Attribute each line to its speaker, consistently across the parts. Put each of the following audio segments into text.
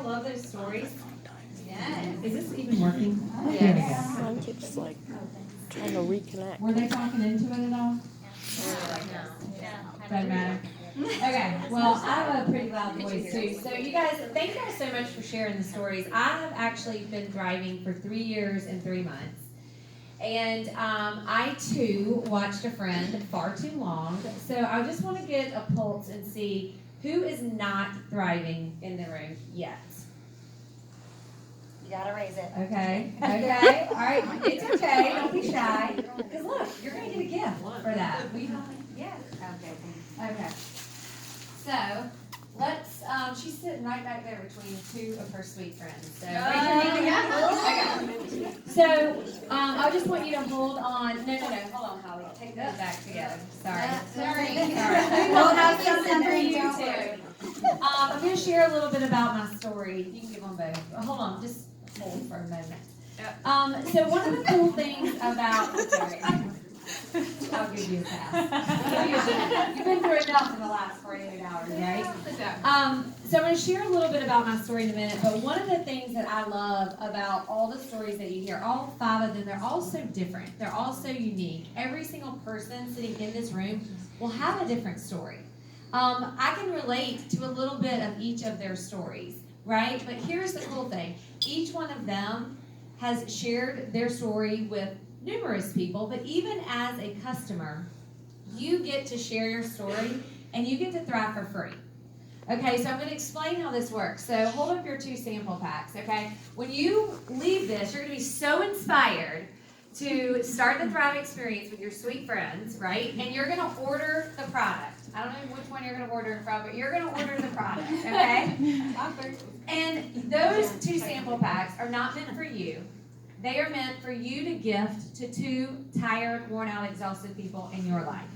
Speaker 1: y'all love those stories?
Speaker 2: Yes.
Speaker 1: Is this even working?
Speaker 2: Yes.
Speaker 3: Mine keeps like trying to reconnect.
Speaker 1: Were they talking into it at all? Doesn't matter. Okay, well, I have a pretty loud voice too. So you guys, thank you guys so much for sharing the stories. I have actually been driving for 3 years and 3 months. And I too watched a friend far too long. So I just want to get a pulse and see who is not thriving in the room yet.
Speaker 2: You gotta raise it.
Speaker 1: Okay, okay, all right, it's okay, don't be shy. Because look, you're going to get a gift for that. Yeah.
Speaker 2: Okay.
Speaker 1: Okay. So, let's, she's sitting right back there between two of her sweet friends. So, okay. So, I just want you to hold on. No, hold on, Holly. Take those back together. Sorry.
Speaker 2: Sorry.
Speaker 1: We'll have something for you too. I'm going to share a little bit about my story. You can give them both. Hold on, just hold for a moment. So, one of the cool things about, sorry. I'll give you a pass. You've been through enough in the last 48 hours, right? So I'm going to share a little bit about my story in a minute, but one of the things that I love about all the stories that you hear, all 5 of them, they're all so different. They're all so unique. Every single person sitting in this room will have a different story. I can relate to a little bit of each of their stories, right? But here's the cool thing. Each one of them has shared their story with numerous people, but even as a customer, you get to share your story and you get to thrive for free. Okay, so I'm going to explain how this works. So hold up your 2 sample packs, okay? When you leave this, you're going to be so inspired to start the Thrive experience with your sweet friends, right? And you're going to order the product. I don't know which one you're going to order it from, but you're going to order the product, okay? And those 2 sample packs are not meant for you. They are meant for you to gift to 2 tired, worn out, exhausted people in your life.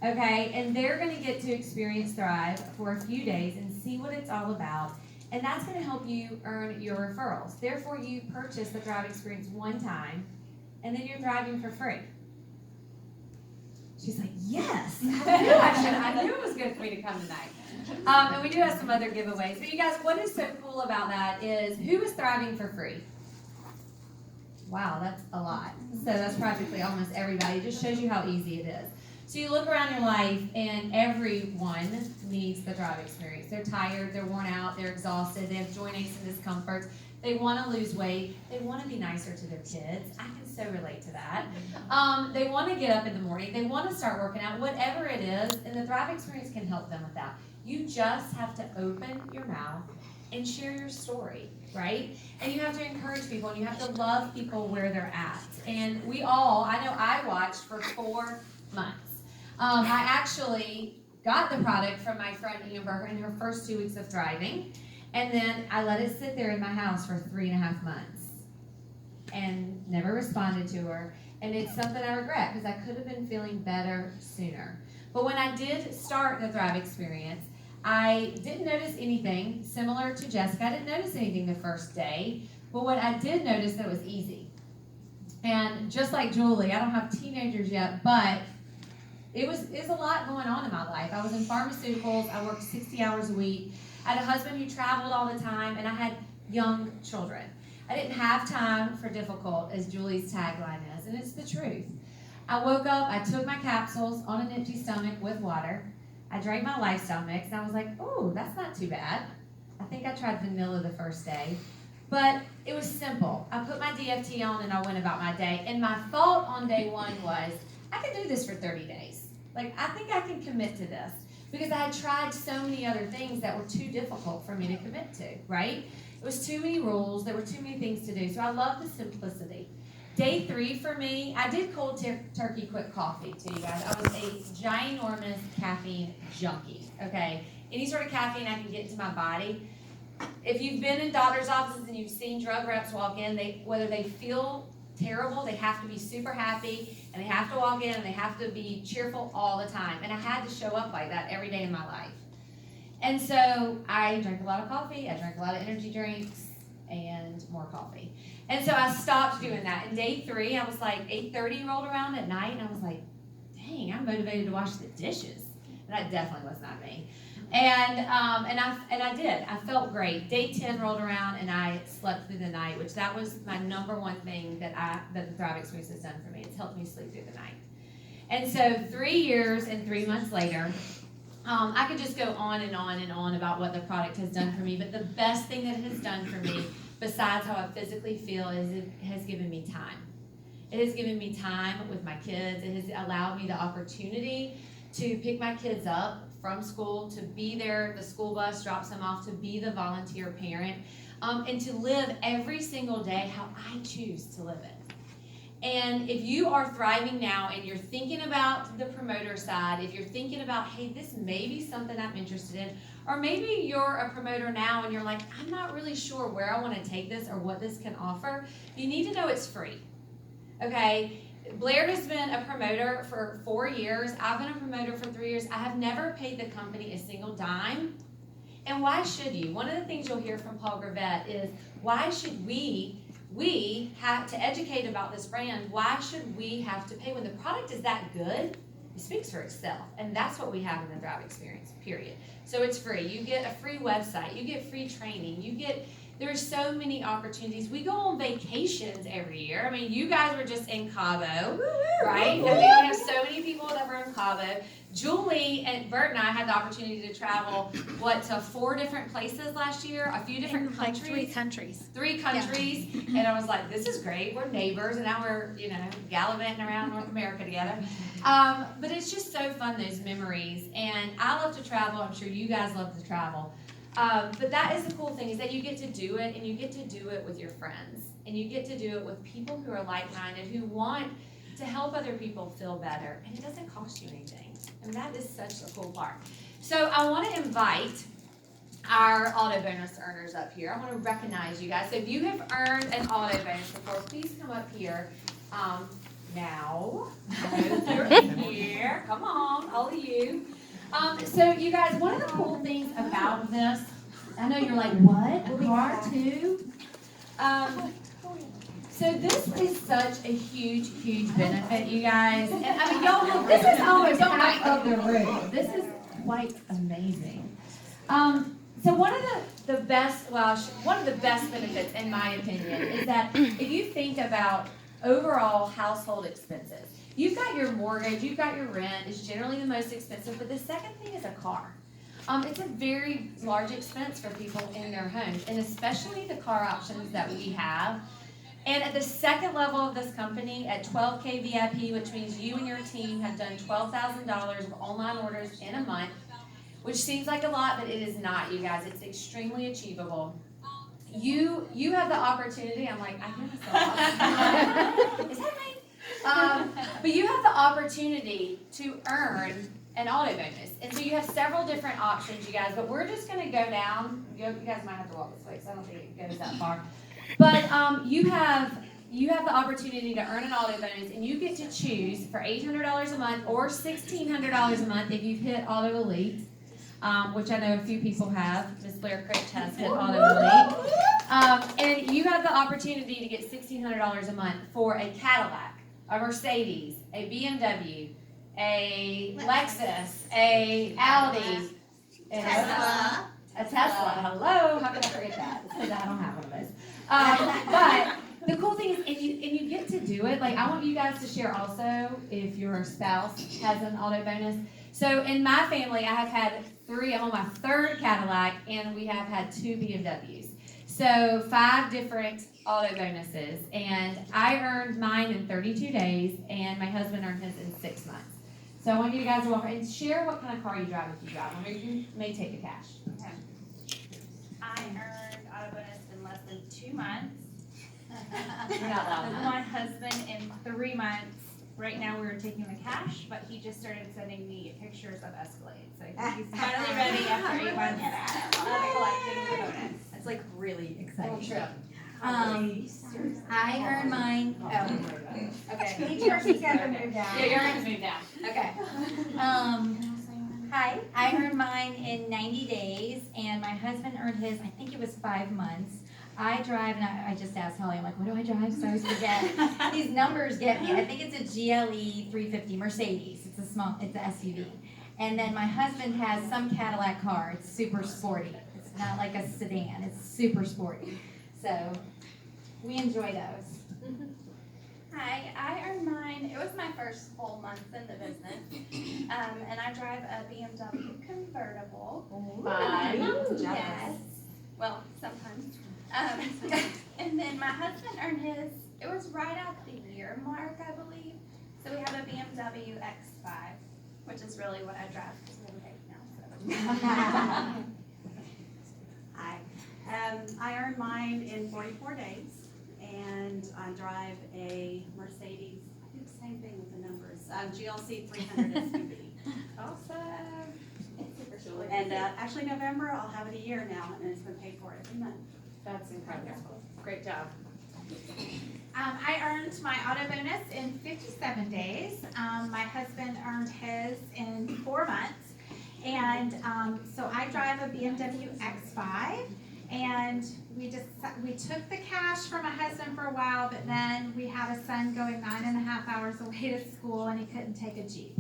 Speaker 1: Okay? And they're going to get to experience Thrive for a few days and see what it's all about. And that's going to help you earn your referrals. Therefore, you purchase the Thrive experience one time, and then you're thriving for free. She's like, yes! I knew it was good for me to come tonight. And we do have some other giveaways. But you guys, what is so cool about that is who is thriving for free? Wow, that's a lot. So that's practically almost everybody. It just shows you how easy it is. So you look around your life, and everyone needs the Thrive experience. They're tired, they're worn out, they're exhausted, they have joint aches and discomforts. They want to lose weight. They want to be nicer to their kids. I can so relate to that. They want to get up in the morning. They want to start working out, whatever it is, and the Thrive experience can help them with that. You just have to open your mouth and share your story, right? And you have to encourage people, and you have to love people where they're at. And we all, I know I watched for 4 months. I actually got the product from my friend Amber in her first 2 weeks of thriving, and then I let it sit there in my house for 3.5 months and never responded to her. And it's something I regret because I could have been feeling better sooner. But when I did start the Thrive experience, I didn't notice anything similar to Jessica. I didn't notice anything the first day, but what I did notice that it was easy. And just like Julie, I don't have teenagers yet, but it's a lot going on in my life. I was in pharmaceuticals. I worked 60 hours a week. I had a husband who traveled all the time, and I had young children. I didn't have time for difficult, as Julie's tagline is, and it's the truth. I woke up, I took my capsules on an empty stomach with water. I drank my lifestyle mix, and I was like, oh, that's not too bad. I think I tried vanilla the first day. But it was simple. I put my DFT on, and I went about my day. And my thought on day 1 was, I can do this for 30 days. Like, I think I can commit to this. Because I had tried so many other things that were too difficult for me to commit to, right? It was too many rules. There were too many things to do. So I love the simplicity. Day 3 for me, I did cold turkey quick coffee too, you guys. I was a ginormous caffeine junkie, okay? Any sort of caffeine I can get into my body. If you've been in doctor's offices and you've seen drug reps walk in, whether they feel terrible, they have to be super happy, and they have to walk in, and they have to be cheerful all the time. And I had to show up like that every day in my life. And so I drank a lot of coffee, I drank a lot of energy drinks, and more coffee. And so I stopped doing that. And day 3, I was like, 8:30 rolled around at night, and I was like, dang, I'm motivated to wash the dishes. And that definitely was not me. And I did. I felt great. Day 10 rolled around and I slept through the night, which that was my number one thing that the Thrive Experience has done for me. It's helped me sleep through the night. And so 3 years and 3 months later, I could just go on and on and on about what the product has done for me, but the best thing that it has done for me, besides how I physically feel, is it has given me time. It has given me time with my kids. It has allowed me the opportunity to pick my kids up from school, to be there, the school bus drops them off, to be the volunteer parent, and to live every single day how I choose to live it. And if you are thriving now and you're thinking about the promoter side, if you're thinking about, hey, this may be something I'm interested in, or maybe you're a promoter now and you're like, I'm not really sure where I want to take this or what this can offer, you need to know it's free. Okay? Blair has been a promoter for 4 years. I've been a promoter for 3 years. I have never paid the company a single dime. And why should you? One of the things you'll hear from Paul Gravett is, why should we have to educate about this brand? Why should we have to pay when the product is that good? It speaks for itself. And that's what we have in the Thrive Experience, period. So it's free. You get a free website. You get free training. There's so many opportunities. We go on vacations every year. I mean, you guys were just in Cabo, right? I mean, we have so many people that were in Cabo. Julie and Bert and I had the opportunity to travel, to 4 different places last year, a few different countries.
Speaker 2: Like 3 countries.
Speaker 1: 3 countries, yeah. And I was like, this is great. We're neighbors, and now we're, gallivanting around North America together. But it's just so fun, those memories. And I love to travel. I'm sure you guys love to travel. But that is the cool thing, is that you get to do it, and you get to do it with your friends. And you get to do it with people who are like-minded, who want to help other people feel better. And it doesn't cost you anything. And that is such a cool part. So I want to invite our auto bonus earners up here. I want to recognize you guys. So if you have earned an auto bonus before, please come up here now. Those who are here, come on, all of you. So you guys, one of the cool things about this, I know you're like, what? A car too? So this is such a huge benefit, you guys. And I mean, y'all look, this is almost half of the room. This is quite amazing. So one of the best benefits, in my opinion, is that if you think about overall household expenses, you've got your mortgage, you've got your rent, is generally the most expensive, but the second thing is a car. It's a very large expense for people in their homes, and especially the car options that we have. And at the second level of this company, at 12K VIP, which means you and your team have done $12,000 of online orders in a month, which seems like a lot, but it is not, you guys. It's extremely achievable. You have the opportunity. I'm like, I hear myself. Is that me? But you have the opportunity to earn an auto bonus. And so you have several different options, you guys, but we're just going to go down. You guys might have to walk this way, so I don't think it goes that far. But you have the opportunity to earn an auto bonus, and you get to choose for $800 a month or $1,600 a month if you've hit Auto Elite, which I know a few people have. Miss Blair Critch has hit Auto Elite. And you have the opportunity to get $1,600 a month for a Cadillac, a Mercedes, a BMW, a Lexus, a Audi,
Speaker 2: Tesla.
Speaker 1: A Tesla. Hello, how can I forget that? Because I don't have one of those. But the cool thing is, and you get to do it. Like, I want you guys to share also if your spouse has an auto bonus. So in my family, I have had 3. I'm on my 3rd Cadillac, and we have had 2 BMWs. So 5 different auto bonuses, and I earned mine in 32 days, and my husband earned his in 6 months. So I want you guys to walk and share what kind of car you drive if you drive. Or you may take the cash.
Speaker 4: Okay. I earned auto bonus in less than 2 months.
Speaker 1: You're not loud enough.
Speaker 4: My husband in 3 months. Right now we're taking the cash, but he just started sending me pictures of Escalade. So I think he's finally ready after 8 months of collecting the bonus.
Speaker 2: It's like really exciting.
Speaker 1: Trip.
Speaker 2: I earned mine.
Speaker 1: Okay.
Speaker 2: Yours has moved down.
Speaker 1: Yeah, your hands moved down. Okay.
Speaker 2: Hi. I earned mine in 90 days, and my husband earned his, I think it was 5 months. I drive, and I just asked Holly, I'm like, what do I drive? So I always forget. These numbers get me. I think it's a GLE 350 Mercedes. It's an SUV. And then my husband has some Cadillac car. It's super sporty. It's not like a sedan. It's super sporty. So we enjoy those.
Speaker 5: Hi, I earned mine. It was my first full month in the business, and I drive a BMW convertible. Yes. Well, sometimes. And then my husband earned his. It was right at the year mark, I believe. So we have a BMW X5, which is really what I drive because we have a baby now. So.
Speaker 6: Hi. I earned mine in 44 days, and I drive a Mercedes, I do the same thing with the numbers, GLC 300 SUV.
Speaker 5: Awesome. It's super short.
Speaker 6: And actually November, I'll have it a year now, and it's been paid for every month.
Speaker 1: That's incredible. Great job.
Speaker 4: I earned my auto bonus in 57 days. My husband earned his in 4 months. And so I drive a BMW X5. And we took the cash from my husband for a while, but then we had a son going 9.5 hours away to school, and he couldn't take a Jeep.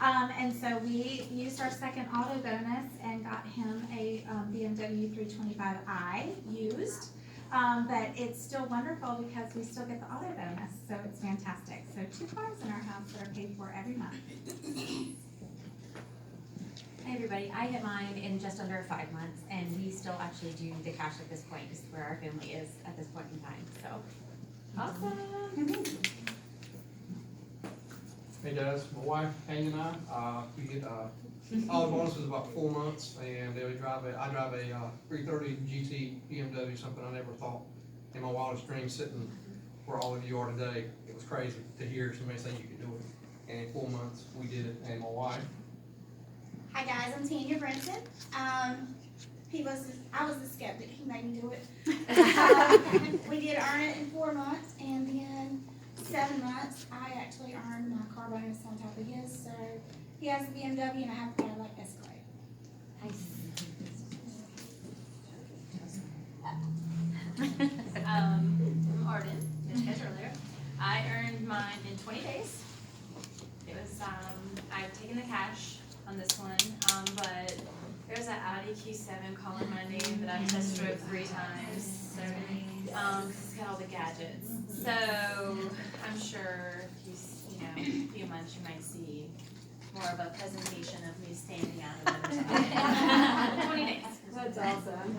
Speaker 4: And so we used our second auto bonus and got him a BMW 325i used. But it's still wonderful because we still get the auto bonus, so it's fantastic. So 2 cars in our house that are paid for every month.
Speaker 7: Hi everybody, I hit mine in just under 5 months, and we still actually do the cash at this point, just where our family is at this point in time, so.
Speaker 1: Awesome.
Speaker 8: Hey guys, my wife Hank and I, we get all the bonuses about 4 months, and I drive a 330 GT BMW, something I never thought in my wildest dreams, sitting where all of you are today. It was crazy to hear somebody say you could do it, and in 4 months we did it. And my wife.
Speaker 9: Hi guys, I'm Tanya Brinson. I was the skeptic. He made me do it. We did earn it in 4 months, and then 7 months I actually earned my car bonus on top of his. So he has a BMW and I have a Cadillac Escalade.
Speaker 10: I'm Arden, as you guys earlier. I earned mine in 20 days. It was, I've taken the cash on this one, but there's an Audi Q7 calling my name that I've test drove 3 times. So, it's got all the gadgets. So, I'm sure if you a few months you might see more of a presentation of me standing out of the 20 days.
Speaker 1: That's awesome.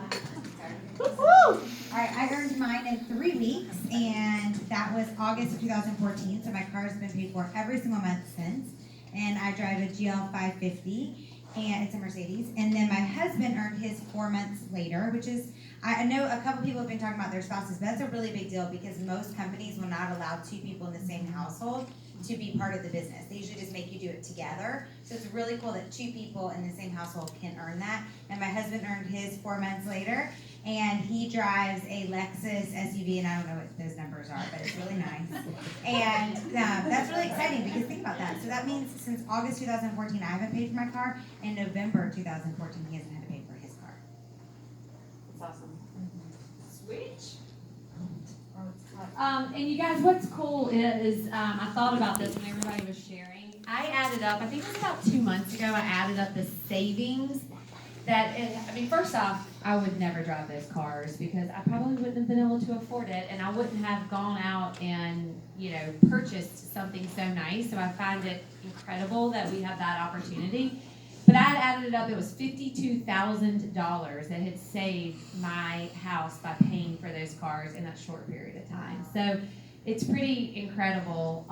Speaker 2: All right, I earned mine in 3 weeks, and that was August of 2014, so my car's been paid for every single month since. And I drive a GL 550, and it's a Mercedes. And then my husband earned his 4 months later, which is, I know a couple people have been talking about their spouses, but that's a really big deal because most companies will not allow 2 people in the same household to be part of the business. They usually just make you do it together. So it's really cool that 2 people in the same household can earn that. And my husband earned his 4 months later, and he drives a Lexus SUV, and I don't know what those numbers are, but it's really nice. And that's really exciting because think about that. So that means since August 2014, I haven't paid for my car. In November 2014, he hasn't had to pay for his car.
Speaker 7: That's awesome.
Speaker 1: Sweet. And you guys, what's cool is I thought about this when everybody was sharing. I added up, I think it was about 2 months ago, I added up the savings first off, I would never drive those cars because I probably wouldn't have been able to afford it, and I wouldn't have gone out and, purchased something so nice. So I find it incredible that we have that opportunity. But I had added it up, it was $52,000 that had saved my house by paying for those cars in that short period of time. So it's pretty incredible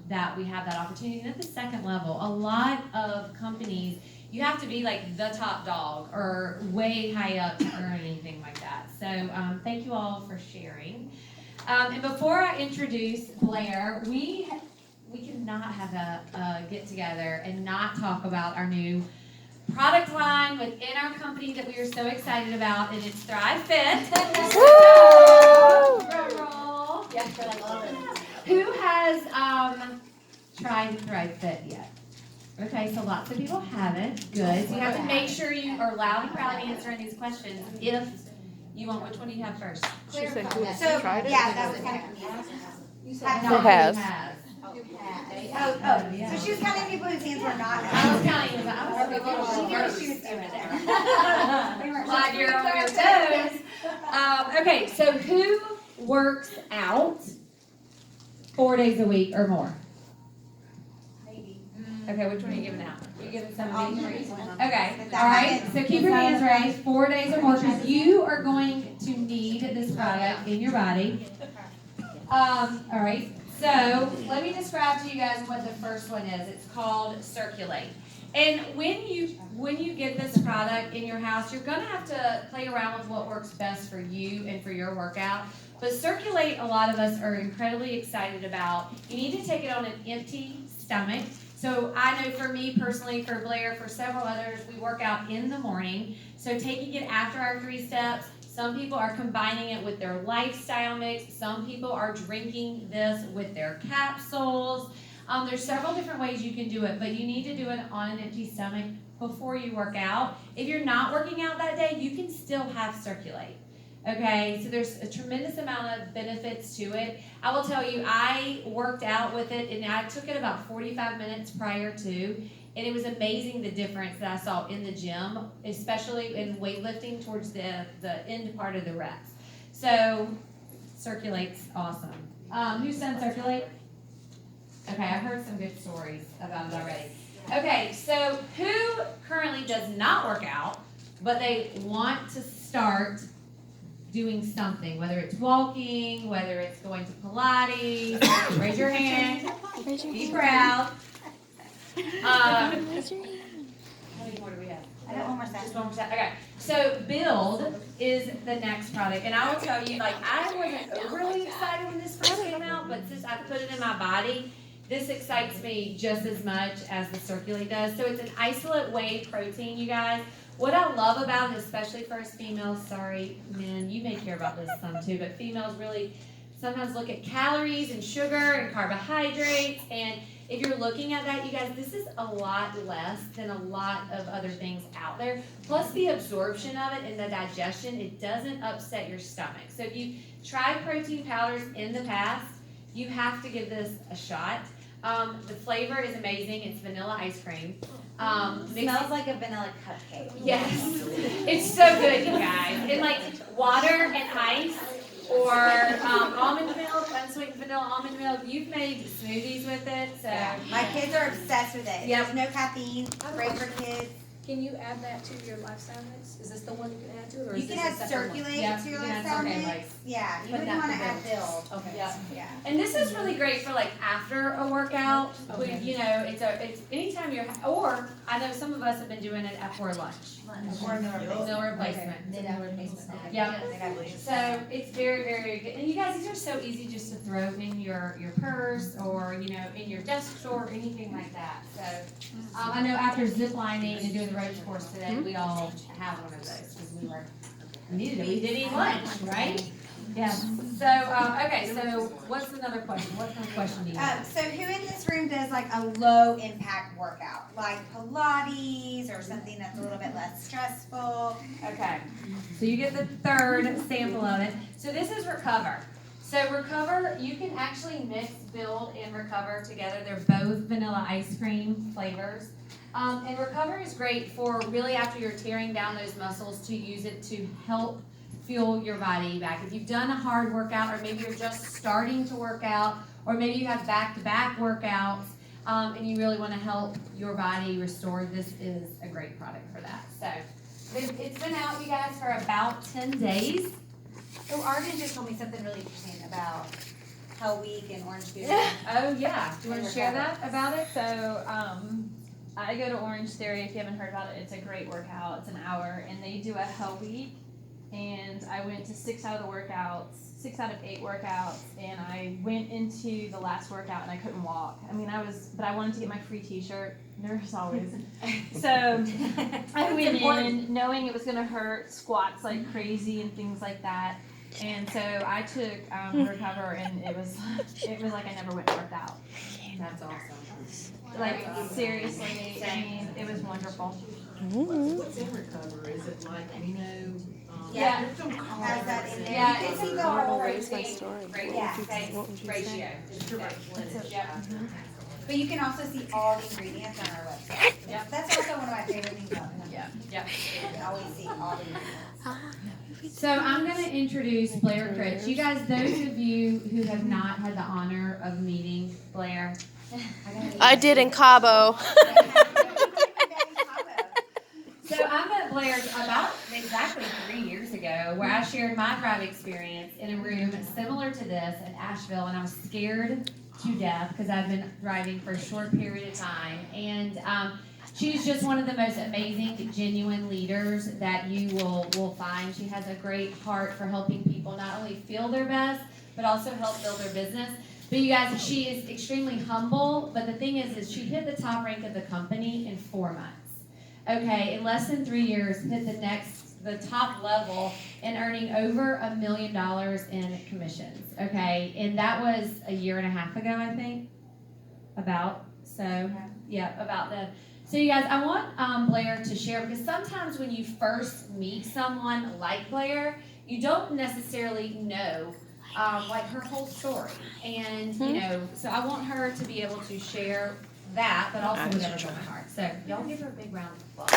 Speaker 1: that we have that opportunity. And at the second level, a lot of companies, you have to be like the top dog or way high up to earn anything like that. So thank you all for sharing. And before I introduce Blair, we cannot have a get together and not talk about our new product line within our company that we are so excited about, and it's Thrive Fit. Drum roll. Yes, I love it. Who has tried Thrive Fit yet? Okay, so lots of people haven't. Good. So you have to make sure you are loud and proud answering these questions. If you want, which one do you have first?
Speaker 3: She said who
Speaker 2: So,
Speaker 3: tried it?
Speaker 2: yeah, that was kind of confusing.
Speaker 1: You
Speaker 3: Who has?
Speaker 2: Oh,
Speaker 1: yeah.
Speaker 2: so she was counting people whose hands were not.
Speaker 1: I was counting, I was
Speaker 2: She knew what she was doing there.
Speaker 1: glad you're on your toes. Okay, so who works out 4 days a week or more?
Speaker 9: Maybe.
Speaker 1: Okay, which one are you giving out? You giving some
Speaker 2: All
Speaker 1: of these?
Speaker 2: three.
Speaker 1: Okay,
Speaker 2: But
Speaker 1: all
Speaker 2: that
Speaker 1: right,
Speaker 2: happens.
Speaker 1: so keep your hands raised, 4 days or more, because you are going to need this product in your body. All right, so let me describe to you guys what the first one is. It's called Circulate. And when you get this product in your house, you're gonna have to play around with what works best for you and for your workout. But Circulate, a lot of us are incredibly excited about. You need to take it on an empty stomach. So I know for me personally, for Blair, for several others, we work out in the morning. So taking it after our 3 steps. Some people are combining it with their lifestyle mix. Some people are drinking this with their capsules. There's several different ways you can do it, but you need to do it on an empty stomach before you work out. If you're not working out that day, you can still have Circulate. Okay, so there's a tremendous amount of benefits to it. I will tell you, I worked out with it, and I took it about 45 minutes prior to, and it was amazing the difference that I saw in the gym, especially in weightlifting towards the end part of the reps. So, Circulate's awesome. Who's done Circulate? Okay, I've heard some good stories about it already. Okay, so who currently does not work out, but they want to start doing something, whether it's walking, whether it's going to Pilates? Raise your hand. Be proud. How many more do we have?
Speaker 2: I got one more
Speaker 1: Just
Speaker 2: set.
Speaker 1: one more set. Okay. So Build is the next product, and I will tell you, like, I wasn't overly excited when this first came out, but since I put it in my body, this excites me just as much as the Circulate does. So it's an isolate whey protein, you guys. What I love about it, especially for us females, sorry, men, you may care about this some too, but females really sometimes look at calories and sugar and carbohydrates, and if you're looking at that, you guys, this is a lot less than a lot of other things out there. Plus the absorption of it and the digestion, it doesn't upset your stomach. So if you've tried protein powders in the past, you have to give this a shot. The flavor is amazing. It's vanilla ice cream.
Speaker 2: Smells like a vanilla cupcake.
Speaker 1: Yes, it's so good, you guys. And like water and ice, or almond milk, unsweetened vanilla almond milk. You've made smoothies with it, so.
Speaker 2: Yeah. My kids are obsessed with it.
Speaker 1: Yep.
Speaker 2: There's no caffeine, great for kids.
Speaker 11: Can you add that to your lifestyle mix? Is this the one you can add to it, or
Speaker 2: You
Speaker 11: is
Speaker 2: can
Speaker 11: this
Speaker 2: add
Speaker 11: a separate one?
Speaker 2: Circulate
Speaker 1: Yep,
Speaker 2: to
Speaker 1: you
Speaker 2: your
Speaker 1: can add
Speaker 2: lifestyle
Speaker 1: Circulate.
Speaker 2: mix. Yeah, you
Speaker 1: But
Speaker 2: wouldn't
Speaker 1: not
Speaker 2: want to
Speaker 1: the
Speaker 2: add Build.
Speaker 11: Okay.
Speaker 1: Yeah.
Speaker 2: Yeah.
Speaker 1: And this is really great for like after a workout.
Speaker 11: Okay.
Speaker 1: When, you know, it's anytime you're, or I know some of us have been doing it for lunch.
Speaker 2: Or meal
Speaker 1: Meal replacement. Yep. So it's very, very good. And you guys, these are so easy just to throw in your purse or, you know, in your desk drawer, anything like that. So I know after zip lining and doing the ropes course today, we all have one of those because we needed it. We did eat lunch, right? Yeah. So, okay, so what's another question? What kind of question do you have?
Speaker 2: So who in this room does like a low impact workout? Like Pilates or something that's a little bit less stressful?
Speaker 1: Okay, so you get the third sample of it. So this is Recover. So Recover, you can actually mix Build and Recover together. They're both vanilla ice cream flavors. And Recover is great for really after you're tearing down those muscles to use it to help fuel your body back. If you've done a hard workout, or maybe you're just starting to work out, or maybe you have back-to-back workouts, and you really want to help your body restore, this is a great product for that. So it's been out, you guys, for about 10 days.
Speaker 2: So Arden just told me something really interesting about Hell Week and Orange Food.
Speaker 1: Oh, yeah. Do you want to share that about it?
Speaker 10: So, I go to Orange Theory. If you haven't heard about it, it's a great workout. It's an hour, and they do a Hell Week. And I went to 6 out of 8 workouts, and I went into the last workout and I couldn't walk. I mean, but I wanted to get my free t-shirt, nervous always. So I went in knowing it was gonna hurt, squats like crazy and things like that. And so I took Recover, and it was like I never went and worked out.
Speaker 1: That's awesome.
Speaker 10: Like seriously, I mean, it was wonderful.
Speaker 12: What's in Recover? Is it like amino?
Speaker 1: Yeah.
Speaker 2: Has that in there.
Speaker 1: Yeah,
Speaker 2: You
Speaker 1: it's
Speaker 2: can see the whole
Speaker 3: That's my story.
Speaker 2: Yeah.
Speaker 3: What would you say?
Speaker 1: Ratio. Yep.
Speaker 2: But you can also see all the ingredients on our website.
Speaker 1: Yep.
Speaker 2: That's also one of my favorite things about it.
Speaker 1: Yep.
Speaker 2: You can always see all the ingredients.
Speaker 1: So I'm going to introduce Blair Critch. You guys, those of you who have not had the honor of meeting Blair,
Speaker 11: I did in Cabo.
Speaker 1: So I met Blair about exactly 3 years ago, where I shared my drive experience in a room similar to this in Asheville, and I was scared to death because I've been driving for a short period of time. And she's just one of the most amazing, genuine leaders that you will find. She has a great heart for helping people not only feel their best, but also help build their business. But you guys, she is extremely humble, but the thing is she hit the top rank of the company in 4 months. Okay, in less than 3 years, hit the top level in earning over $1 million in commissions. Okay, and that was a year and a half ago, I think. About then. So you guys, I want Blair to share, because sometimes when you first meet someone like Blair, you don't necessarily know like her whole story, and you know, so I want her to be able to share that, but also whatever's on her heart. So y'all give her a big round of applause.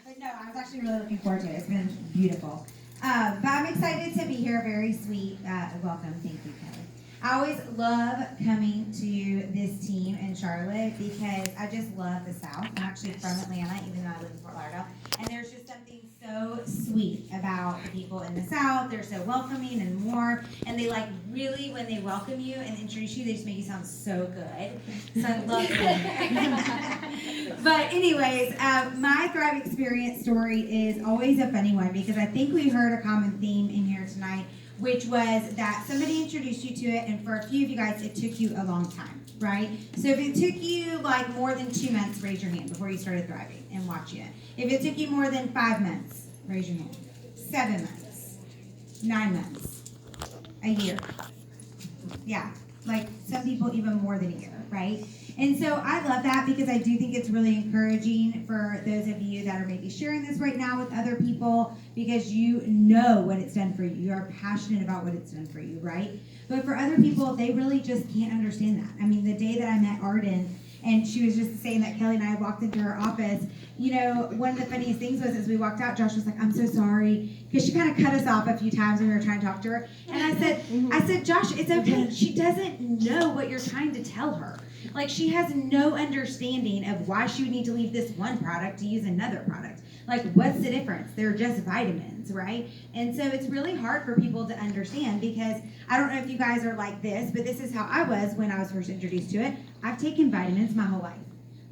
Speaker 2: But no, I was actually really looking forward to it. It's been beautiful. But I'm excited to be here. Very sweet welcome. Thank you, Kelly. I always love coming to this team in Charlotte because I just love the South. I'm actually from Atlanta, even though I live in Fort Lauderdale. And there's just something so sweet about the people in the South. They're so welcoming and warm. And they like really, when they welcome you and introduce you, they just make you sound so good. So I love it. But anyways, my Thrive Experience story is always a funny one because I think we heard a common theme in here tonight, which was that somebody introduced you to it, and for a few of you guys, it took you a long time, right? So if it took you like more than 2 months, raise your hand before you started thriving and watching it. If it took you more than 5 months, raise your hand. 7 months, 9 months, a year. Yeah, like some people even more than a year, right? And so I love that because I do think it's really encouraging for those of you that are maybe sharing this right now with other people because you know what it's done for you. You are passionate about what it's done for you, right? But for other people, they really just can't understand that. I mean, the day that I met Arden, and she was just saying that Kelly and I walked into her office, you know, one of the funniest things was as we walked out, Josh was like, I'm so sorry, because she kind of cut us off a few times when we were trying to talk to her. And I said, Josh, it's okay. She doesn't know what you're trying to tell her. Like, she has no understanding of why she would need to leave this one product to use another product. Like, what's the difference? They're just vitamins, right? And so it's really hard for people to understand because I don't know if you guys are like this, but this is how I was when I was first introduced to it. I've taken vitamins my whole life.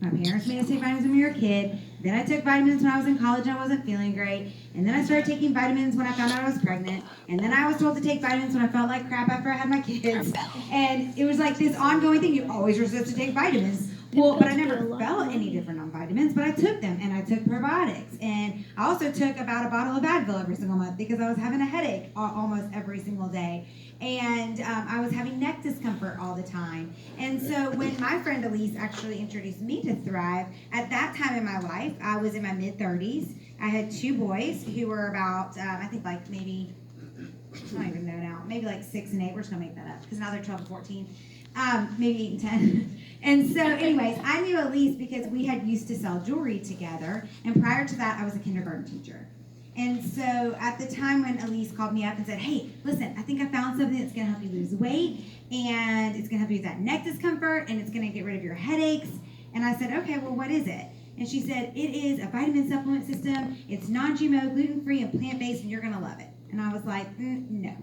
Speaker 2: My parents made us take vitamins when we were a kid. Then I took vitamins when I was in college and I wasn't feeling great. And then I started taking vitamins when I found out I was pregnant. And then I was told to take vitamins when I felt like crap after I had my kids. And it was like this ongoing thing. You always were supposed to take vitamins. Well, but I never felt any different on vitamins, but I took them, and I took probiotics. And I also took about a bottle of Advil every single month because I was having a headache almost every single day. And I was having neck discomfort all the time. And so when my friend Elise actually introduced me to Thrive, at that time in my life, I was in my mid-30s. I had 2 boys who were about, I think like maybe, I don't even know now, maybe like 6 and 8. We're just going to make that up because now they're 12 and 14. Maybe 8 and 10. And so anyways, I knew Elise because we had used to sell jewelry together. And prior to that, I was a kindergarten teacher. And so at the time when Elise called me up and said, hey, listen, I think I found something that's going to help you lose weight, and it's going to help you with that neck discomfort, and it's going to get rid of your headaches. And I said, okay, well, what is it? And she said, it is a vitamin supplement system. It's non-GMO, gluten-free, and plant-based, and you're going to love it. And I was like, no.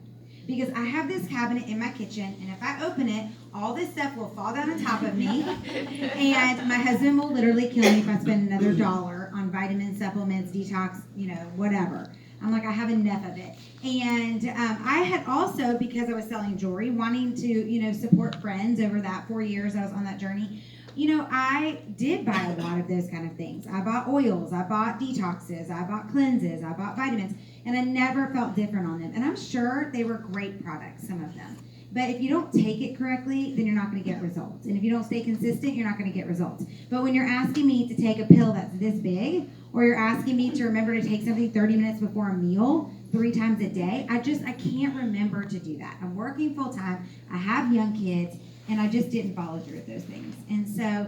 Speaker 2: Because I have this cabinet in my kitchen, and if I open it, all this stuff will fall down on top of me, and my husband will literally kill me if I spend another $1 on vitamin supplements, detox, you know, whatever. I'm like, I have enough of it. And I had also, because I was selling jewelry, wanting to, you know, support friends over that 4 years I was on that journey, you know, I did buy a lot of those kind of things. I bought oils, I bought detoxes, I bought cleanses, I bought vitamins, and I never felt different on them. And I'm sure they were great products, some of them. But if you don't take it correctly, then you're not going to get results. And if you don't stay consistent, you're not going to get results. But when you're asking me to take a pill that's this big, or you're asking me to remember to take something 30 minutes before a meal 3 times a day, I can't remember to do that. I'm working full time, I have young kids, and I just didn't follow through with those things. And so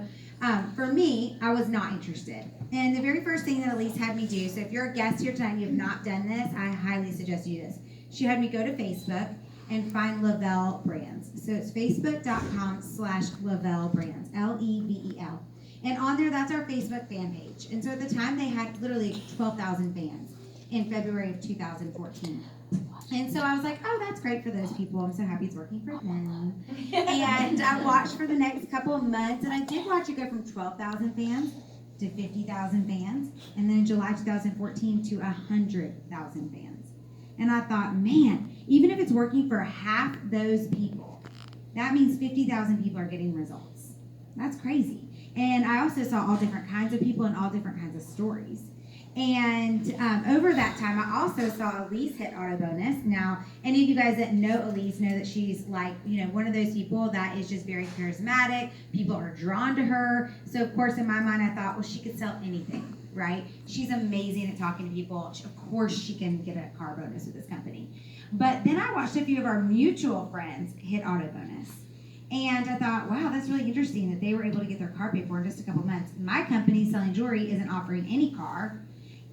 Speaker 2: for me, I was not interested. And the very first thing that Elise had me do, so if you're a guest here tonight and you have not done this, I highly suggest you do this. She had me go to Facebook and find Le-vel Brands. So it's facebook.com/Le-vel Brands, Level. And on there, that's our Facebook fan page. And so at the time, they had literally 12,000 fans in February of 2014. And so I was like, oh, that's great for those people. I'm so happy it's working for them. And I watched for the next couple of months, and I did watch it go from 12,000 fans to 50,000 fans, and then in July 2014 to 100,000 fans. And I thought, man, even if it's working for half those people, that means 50,000 people are getting results. That's crazy. And I also saw all different kinds of people and all different kinds of stories. And over that time, I also saw Elise hit auto bonus. Now, any of you guys that know Elise know that she's like, one of those people that is just very charismatic. People are drawn to her. So, of course, in my mind, I thought, well, she could sell anything, right? She's amazing at talking to people. Of course, she can get a car bonus with this company. But then I watched a few of our mutual friends hit auto bonus. And I thought, wow, that's really interesting that they were able to get their car paid for in just a couple months. My company, Selling Jewelry, isn't offering any car.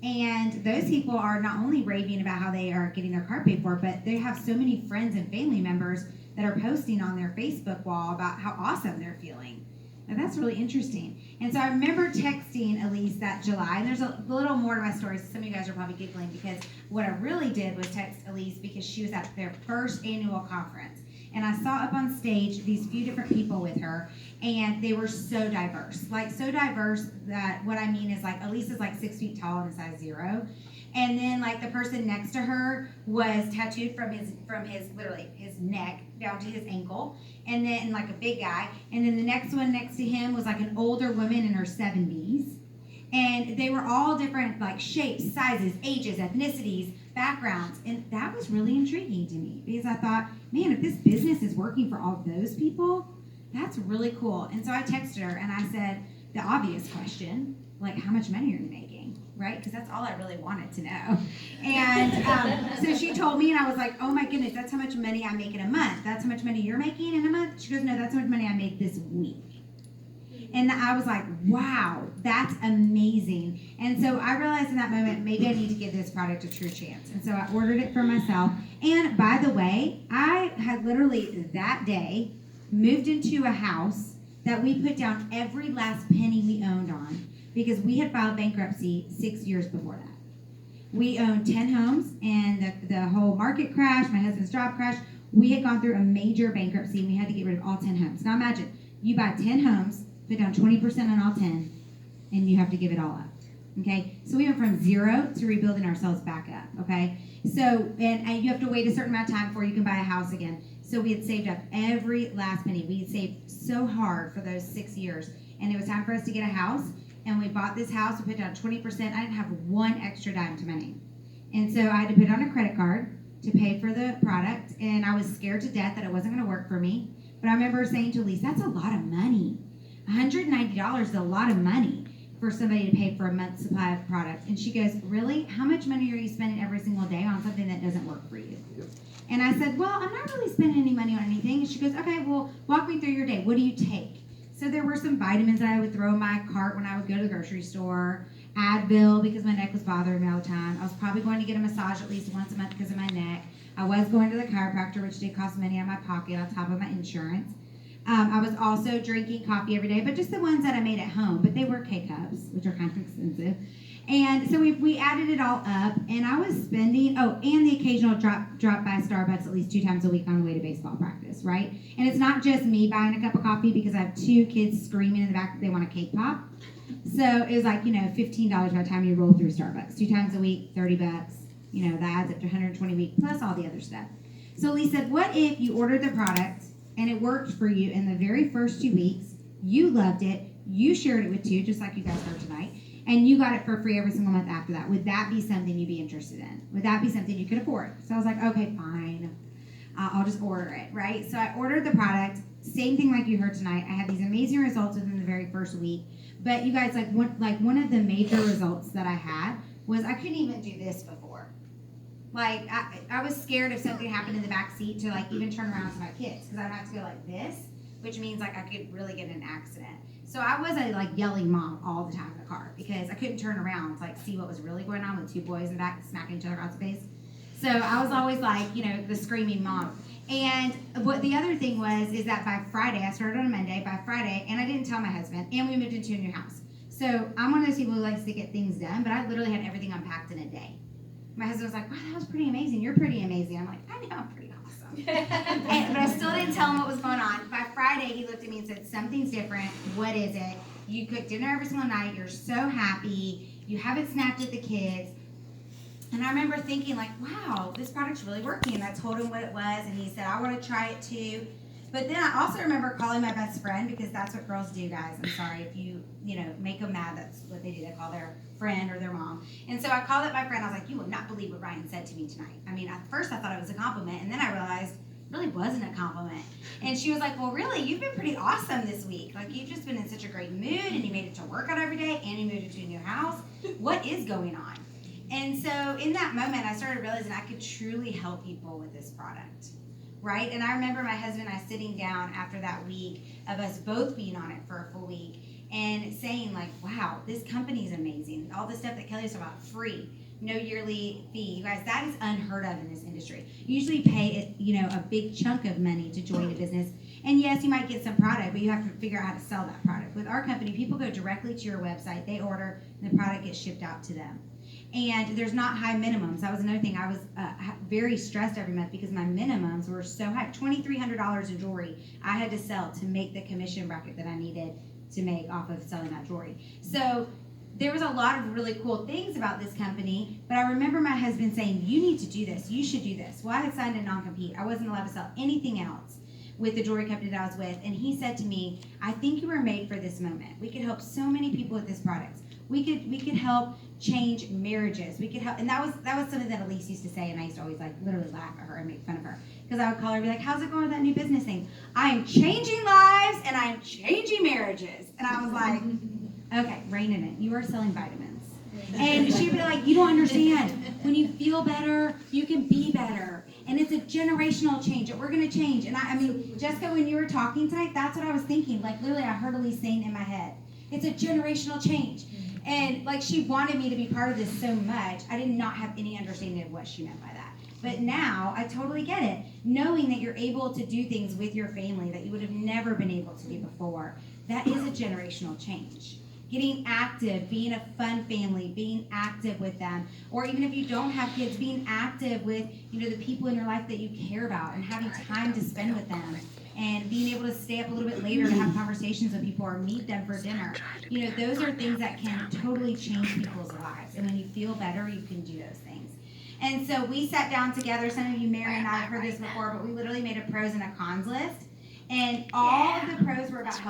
Speaker 2: And those people are not only raving about how they are getting their car paid for, but they have so many friends and family members that are posting on their Facebook wall about how awesome they're feeling. And that's really interesting. And so I remember texting Elise that July, and there's a little more to my story, so some of you guys are probably giggling, because what I really did was text Elise because she was at their first annual conference. And I saw up on stage these few different people with her, and they were so diverse. Like, so diverse that what I mean is, like, Elise is like 6 feet tall and a size 0. And then, like, the person next to her was tattooed from his literally his neck down to his ankle. And then, like, a big guy. And then the next one next to him was, like, an older woman in her 70s. And they were all different, like, shapes, sizes, ages, ethnicities, backgrounds. And that was really intriguing to me, because I thought, man, if this business is working for all those people, that's really cool. And so I texted her and I said the obvious question, like, how much money are you making? Right? Because that's all I really wanted to know. And so she told me, and I was like, oh my goodness, that's how much money I make in a month. That's how much money you're making in a month? She goes, no, that's how much money I made this week. And I was like, wow, that's amazing. And so I realized in that moment, maybe I need to give this product a true chance. And so I ordered it for myself. And by the way, I had literally that day moved into a house that we put down every last penny we owned on, because we had filed bankruptcy 6 years before that. We owned 10 homes, and the whole market crashed, my husband's job crashed. We had gone through a major bankruptcy, and we had to get rid of all 10 homes. Now imagine, you buy 10 homes, put down 20% on all 10, and you have to give it all up. Okay? So we went from 0 to rebuilding ourselves back up. Okay? So, and you have to wait a certain amount of time before you can buy a house again. So we had saved up every last penny. We had saved so hard for those 6 years, and it was time for us to get a house. And we bought this house. We put down 20%. I didn't have one extra dime to my name. And so I had to put it on a credit card to pay for the product. And I was scared to death that it wasn't going to work for me. But I remember saying to Elise, that's a lot of money. $190 is a lot of money for somebody to pay for a month's supply of product. And she goes, really? How much money are you spending every single day on something that doesn't work for you? Yep. And I said, well, I'm not really spending any money on anything. And she goes, okay, well, walk me through your day. What do you take? So there were some vitamins that I would throw in my cart when I would go to the grocery store. Advil, because my neck was bothering me all the time. I was probably going to get a massage at least once a month because of my neck. I was going to the chiropractor, which did cost money out of my pocket on top of my insurance. I was also drinking coffee every day, but just the ones that I made at home. But they were K-Cups, which are kind of expensive. And so we added it all up, and I was spending, and the occasional drop by Starbucks at least 2 times a week on the way to baseball practice, right? And it's not just me buying a cup of coffee, because I have 2 kids screaming in the back that they want a cake pop. So it was like, $15 by the time you roll through Starbucks. 2 times a week, $30. That adds up to $120 a week, plus all the other stuff. So Lee said, what if you ordered the product and it worked for you in the very first 2 weeks, you loved it, you shared it with 2, just like you guys heard tonight, and you got it for free every single month after that? Would that be something you'd be interested in? Would that be something you could afford? So I was like, okay, fine. I'll just order it, right? So I ordered the product, same thing like you heard tonight. I had these amazing results within the very first week. But you guys, one of the major results that I had was I couldn't even do this before. Like, I was scared if something happened in the back seat to, like, even turn around to my kids, because I'd have to go like this, which means, like, I could really get in an accident. So I was a, like, yelling mom all the time in the car, because I couldn't turn around to, like, see what was really going on with two boys in the back smacking each other across the face. So I was always, like, you know, the screaming mom. And what the other thing was is that by Friday, I started on a Monday, by Friday, and I didn't tell my husband, and we moved into a new house. So I'm one of those people who likes to get things done, but I literally had everything unpacked in a day. My husband was like, wow, that was pretty amazing. You're pretty amazing. I'm like, I know, I'm pretty awesome. But I still didn't tell him what was going on. By Friday, he looked at me and said, something's different. What is it? You cook dinner every single night. You're so happy. You haven't snapped at the kids. And I remember thinking, like, wow, this product's really working. And I told him what it was, and he said, I want to try it too. But then I also remember calling my best friend, because that's what girls do, guys. I'm sorry if you make them mad. That's what they do. They call their friend or their mom. And so I called up my friend. I was like, you will not believe what Ryan said to me tonight. I mean, at first I thought it was a compliment, and then I realized it really wasn't a compliment. And she was like, well, really, you've been pretty awesome this week. Like, you've just been in such a great mood, and you made it to work out every day, and you moved into a new house. What is going on? And so in that moment, I started realizing I could truly help people with this product. Right? And I remember my husband and I sitting down after that week of us both being on it for a full week and saying, like, wow, this company is amazing. All the stuff that Kelly was talking about, free, no yearly fee. You guys, that is unheard of in this industry. You usually pay a big chunk of money to join a business. And yes, you might get some product, but you have to figure out how to sell that product. With our company, people go directly to your website, they order, and the product gets shipped out to them. And there's not high minimums. That was another thing. I was very stressed every month because my minimums were so high. $2,300 in jewelry I had to sell to make the commission bracket that I needed to make off of selling that jewelry. So there was a lot of really cool things about this company, but I remember my husband saying, you need to do this. You should do this. Well, I had signed a non-compete. I wasn't allowed to sell anything else with the jewelry company that I was with. And he said to me, I think you were made for this moment. We could help so many people with this product. We could help change marriages. We could help, and that was something that Elise used to say, and I used to always, like, literally laugh at her and make fun of her, because I would call her and be like, how's it going with that new business thing? I am changing lives and I am changing marriages. And I was like, okay, rein it in. You are selling vitamins. And she'd be like, you don't understand. When you feel better, you can be better. And it's a generational change that we're going to change. And I mean, Jessica, when you were talking tonight, that's what I was thinking. Like, literally, I heard Elise saying in my head, it's a generational change. And, like, she wanted me to be part of this so much, I did not have any understanding of what she meant by that. But now, I totally get it. Knowing that you're able to do things with your family that you would have never been able to do before, that is a generational change. Getting active, being a fun family, being active with them, or even if you don't have kids, being active with, the people in your life that you care about and having time to spend with them. And being able to stay up a little bit later to have conversations with people or meet them for dinner. Those are things that can totally change people's lives. And when you feel better, you can do those things. And so we sat down together. Some of you, Mary and I, have heard this before, but we literally made a pros and a cons list. And all of the pros were about